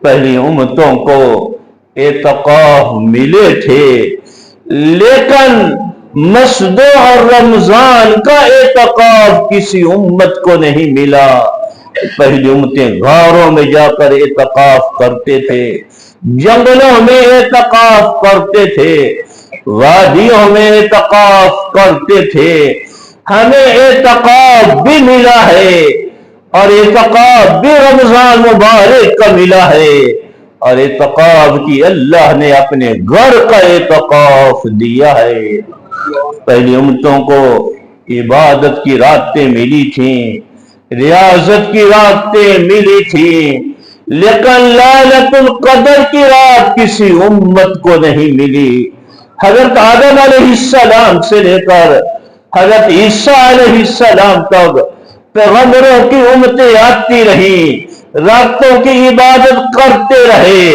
پہلی امتوں کو اعتکاف ملے تھے، لیکن مسجدوں اور رمضان کا اعتکاف کسی امت کو نہیں ملا۔ پہلی امتیں غاروں میں جا کر اعتکاف کرتے تھے، جنگلوں میں اعتکاف کرتے تھے، وادیوں میں اعتکاف کرتے تھے۔ ہمیں اعتکاف بھی ملا ہے، اور اعتکاف بھی رمضان مبارک کا ملا ہے، اور اعتکاف کی اللہ نے اپنے گھر کا اعتکاف دیا ہے۔ پہلی امتوں کو عبادت کی راتیں ملی تھیں، ریاضت کی راتیں ملی تھیں، لیکن لیلۃ القدر کی رات کسی امت کو نہیں ملی۔ حضرت آدم علیہ السلام سے لے کر حضرت عیسیٰ علیہ السلام تک پیغمبروں کی امتیں آتی رہیں، راتوں کی عبادت کرتے رہے،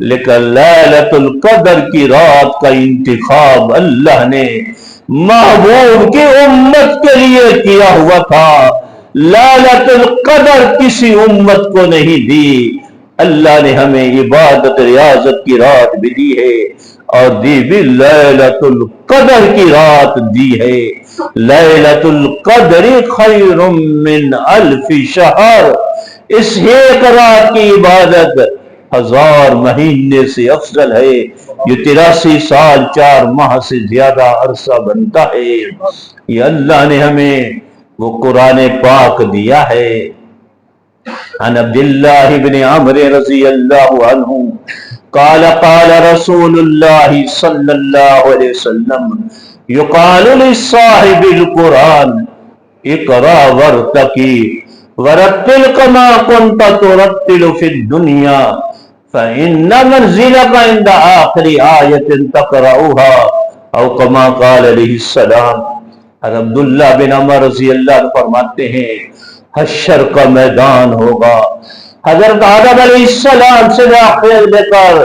لیکن لیلۃ القدر کی رات کا انتخاب اللہ نے محبوب کی امت کے لیے کیا ہوا تھا۔ لیلۃ القدر کسی امت کو نہیں دی۔ اللہ نے ہمیں عبادت ریاضت کی رات بھی دی ہے، اور دی بھی لیلۃ القدر کی رات دی ہے۔ لیلۃ القدر خیر من الف شہر، اس ایک رات کی عبادت 1000 مہینے سے افضل ہے، جو 83 سال 4 ماہ سے زیادہ عرصہ بنتا ہے۔ یہ اللہ نے ہمیں وہ قرآن پاک دیا ہے۔ عن عبداللہ بن عمرو رضی اللہ عنہ قال قال رسول اللہ صلی اللہ علیہ وسلم یقال لصاحب القرآن اقرأ وارتقی ورتل كما كنت ترتل في الدنيا فإن منزلك عند آخر آية تقرأها أو كما قال علیہ السلام۔ عبداللہ بن عمر رضی اللہ عنہ فرماتے ہیں حشر کا میدان ہوگا، حضرت آدم علیہ السلام سے لے کر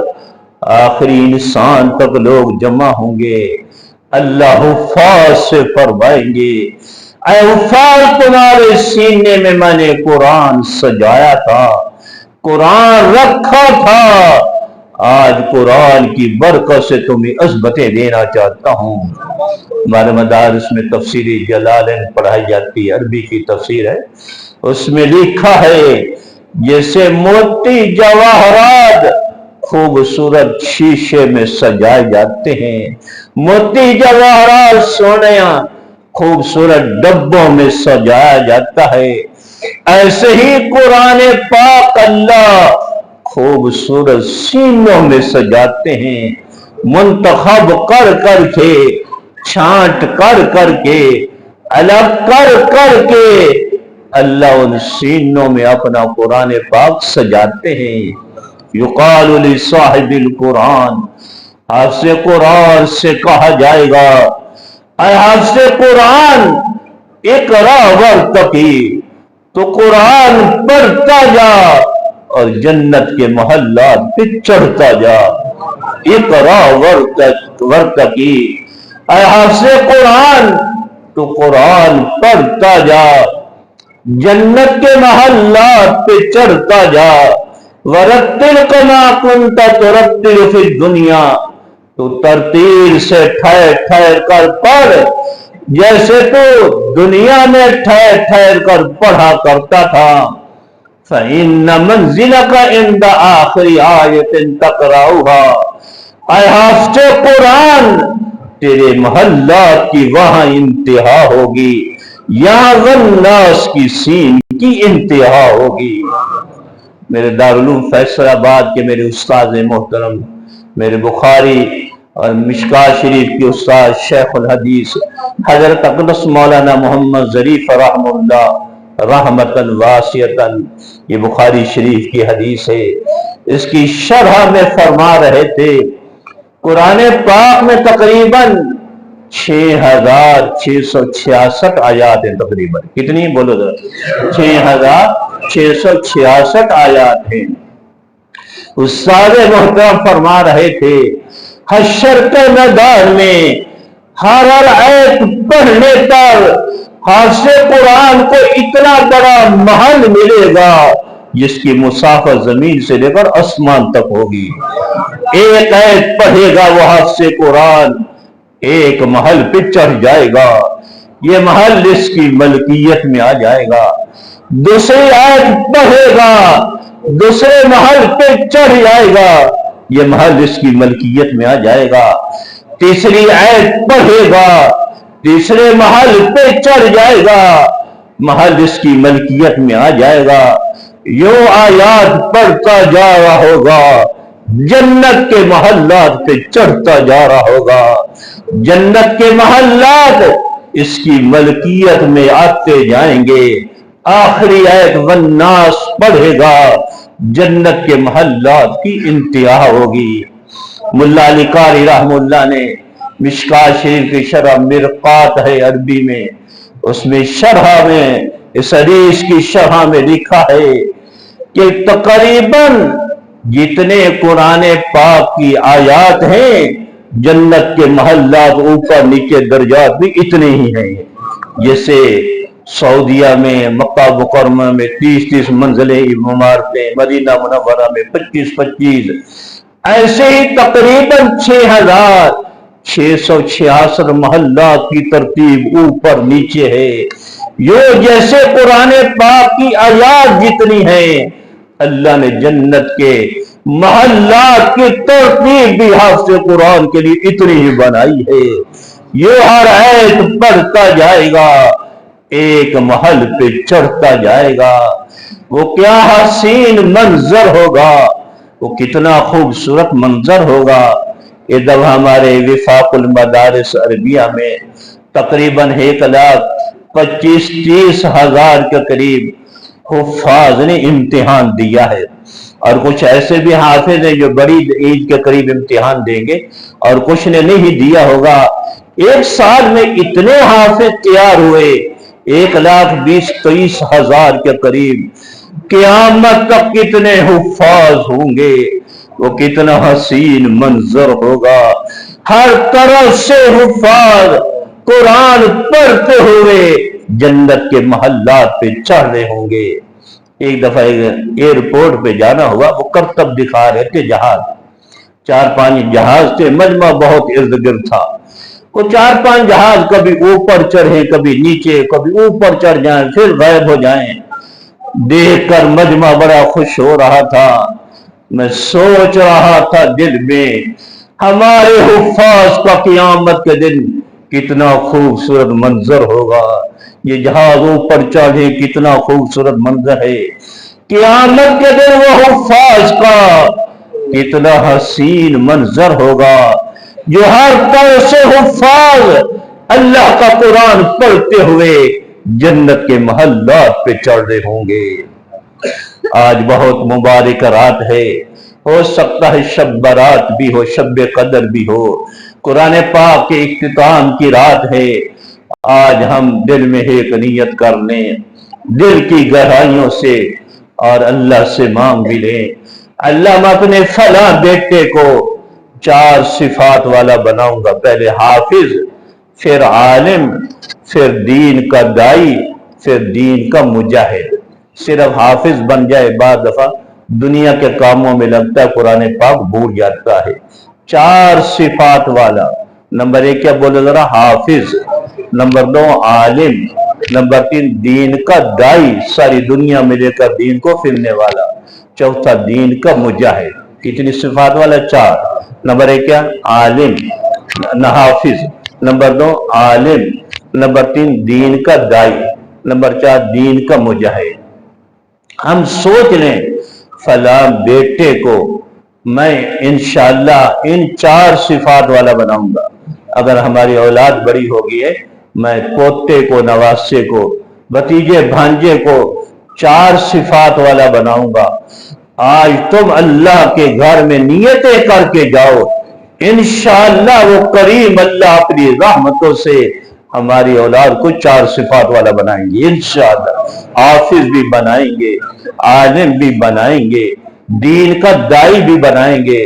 آخری انسان تک لوگ جمع ہوں گے۔ اللہ حفاظ سے فرمائیں گے اے حفاظ، تمہارے سینے میں میں نے قرآن سجایا تھا، قرآن رکھا تھا، آج قرآن کی برکت سے تمہیں عظمتیں دینا چاہتا ہوں۔ ہمارے مدارس میں تفسیر جلالین پڑھائی جاتی ہے، عربی کی تفسیر ہے، اس میں لکھا ہے جیسے موتی جواہرات خوبصورت شیشے میں سجائے جاتے ہیں، موتی جواہرات سونیاں خوبصورت ڈبوں میں سجایا جاتا ہے، ایسے ہی قرآن پاک اللہ خوبصورت سینوں میں سجاتے ہیں، منتخب کر کر کے، چھانٹ کر کر کے، الگ کر کر کے اللہ ان سینوں میں اپنا قرآن پاک سجاتے ہیں۔ یقال لصاحب القرآن، حافظ قرآن سے کہا جائے گا اے حافظ قرآن اقرأ وارتقی، تو قرآن پڑھتا جا اور جنت کے محلات پہ چڑھتا جا۔ اقرأ وارتقی، اے حافظ قرآن تو قرآن پڑھتا جا، جنت کے محلات پہ چڑھتا جا۔ ورتل کما کنت ترتل فی الدنیا، تو ترتیل سے ٹھہر ٹھہر کر پڑھ جیسے تو دنیا میں ٹھہر ٹھہر کر پڑھا کرتا تھا۔ فَإِنَّ مَنزِلَكَ عِنْدَ آخِرِ آیَةٍ تَقْرَؤُهَا، اے حافظ قرآن تیرے محلات کی وہاں انتہا ہوگی، یہاں والناس کی سین کی انتہا ہوگی۔ میرے دارالعلوم فیصل آباد کے میرے استاد محترم، میرے بخاری اور مشکوٰۃ شریف کے استاد شیخ الحدیث حضرت اقدس مولانا محمد ظریف رحم اللہ رحمتاً واسعتاً، یہ بخاری شریف کی حدیث ہے، اس کی شرح میں فرما رہے تھے قرآن پاک میں تقریباً 6666 آیات ہیں، تقریباً کتنی بولو ذرا، 6666 آیات ہیں۔ استاد محترم فرما رہے تھے حشر کے میدان میں ہر آیت پڑھنے پر حافظ قرآن کو اتنا بڑا محل ملے گا، جس کی مسافت زمین سے لے کر آسمان تک ہوگی۔ ایک آیت پڑھے گا وہ ہاتھ سے قرآن، ایک محل پہ چڑھ جائے گا، یہ محل اس کی ملکیت میں آ جائے گا۔ دوسری آیت پڑھے گا، دوسرے محل پہ چڑھ جائے گا، یہ محل اس کی ملکیت میں آ جائے گا۔ تیسری آیت پڑھے گا، تیسرے محل پہ چڑھ جائے گا، محل اس کی ملکیت میں آ جائے گا۔ یوں آیات پڑھتا جا رہا ہوگا، جنت کے محلات پہ چڑھتا جا رہا ہوگا، جنت کے محلات اس کی ملکیت میں آتے جائیں گے۔ آخری آیت والناس پڑھے گا، جنت کے محلات کی انتہا ہوگی۔ ملا علی قاری رحم اللہ نے مشکات شریف کی شرح مرقات ہے عربی میں، اس میں شرح میں اس حدیث کی شرح میں لکھا ہے کہ تقریباً جتنے قرآن پاک کی آیات ہیں جنت کے محلات اوپر نیچے درجات بھی اتنے ہی ہیں۔ جیسے سعودیہ میں مکہ مکرمہ میں 30 منزلیں عمارتیں، مدینہ منورہ میں 25 ایسے ہی تقریباً 6666 محلات کی ترتیب اوپر نیچے ہے۔ یہ جیسے قرآن پاک کی آیات جتنی ہیں، اللہ نے جنت کے محلات کی ترتیب بھی حافظ قرآن کے لیے اتنی ہی بنائی ہے۔ یہ ہر آیت پڑھتا جائے گا، ایک محل پہ چڑھتا جائے گا، وہ کیا حسین منظر ہوگا، وہ کتنا خوبصورت منظر ہوگا۔ یہ جب ہمارے وفاق المدارس عربیہ میں تقریباً 1,25,30,000 کے قریب حفاظ نے امتحان دیا ہے، اور کچھ ایسے بھی حافظ ہیں جو بڑی عید کے قریب امتحان دیں گے، اور کچھ نے نہیں دیا ہوگا۔ ایک سال میں اتنے حافظ تیار ہوئے، 1,20,000-23,000 کے قریب۔ قیامت تک کتنے حفاظ ہوں گے، وہ کتنا حسین منظر ہوگا، ہر طرف سے حفاظ قرآن پڑھتے ہوئے جنت کے محلات پہ چڑھ رہے ہوں گے۔ ایک دفعہ ایئرپورٹ پہ جانا ہوا، وہ کرتب دکھا رہے تھے جہاز، 4-5 جہاز تھے، مجمع بہت ارد گرد تھا، وہ 4-5 جہاز کبھی اوپر چڑھے کبھی نیچے، کبھی اوپر چڑھ جائیں پھر غائب ہو جائیں۔ دیکھ کر مجمع بڑا خوش ہو رہا تھا، میں سوچ رہا تھا دل میں ہمارے حفاظ کا قیامت کے دن کتنا خوبصورت منظر ہوگا، یہ جہاز اوپر چڑھے کتنا خوبصورت منظر ہے، قیامت کے دن وہ حفاظ کا کتنا حسین منظر ہوگا، جو ہر طرف سے حفاظ اللہ کا قرآن پڑھتے ہوئے جنت کے محلات پہ چڑھ رہے ہوں گے۔ آج بہت مبارک رات ہے، ہو سکتا ہے شب برات بھی ہو، شب قدر بھی ہو، قرآن پاک کے اختتام کی رات ہے۔ آج ہم دل میں ایک نیت کر لیں، دل کی گہرائیوں سے، اور اللہ سے مانگ بھی لیں، اللہ میں اپنے فلاں بیٹے کو 4 صفات والا بناؤں گا، پہلے حافظ، پھر عالم، پھر دین کا دائی، پھر دین کا مجاہد۔ صرف حافظ بن جائے بعض دفعہ دنیا کے کاموں میں لگتا ہے، قرآن پاک بھول جاتا ہے۔ 4 صفات والا، نمبر 1 کیا بولے ذرا؟ حافظ، نمبر 2 عالم، نمبر 3 دین کا دائی، ساری دنیا میں لے کر دین کو پھرنے والا، چوتھا دین کا مجاہد۔ کتنی صفات والا؟ 4۔ نمبر 1 کیا؟ عالم، حافظ، نمبر 2 عالم، نمبر 3 دین کا دائی، نمبر 4 دین کا مجاہد۔ ہم سوچ لیں فلاں بیٹے کو میں انشاءاللہ ان 4 صفات والا بناؤں گا۔ اگر ہماری اولاد بڑی ہوگی ہے، میں پوتے کو، نواسے کو، بھتیجے بھانجے کو 4 صفات والا بناؤں گا۔ آج تم اللہ کے گھر میں نیتیں کر کے جاؤ، انشاءاللہ وہ کریم اللہ اپنی رحمتوں سے ہماری اولاد کو 4 صفات والا بنائیں گے انشاءاللہ۔ حافظ بھی بنائیں گے، عالم بھی بنائیں گے، دین کا دائی بھی بنائیں گے،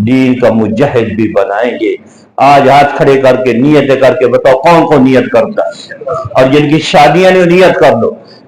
دین کا مجاہد بھی بنائیں گے۔ آج ہاتھ کھڑے کر کے نیتیں کر کے بتاؤ کون کون نیت کرتا ہے، اور جن کی شادیاں نہیں نیت کر دو،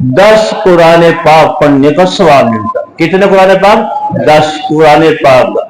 10 قرآن پاک پڑھنے کا ثواب ملتا. کتنے قرآن پاک؟ 10 قرآن پاک.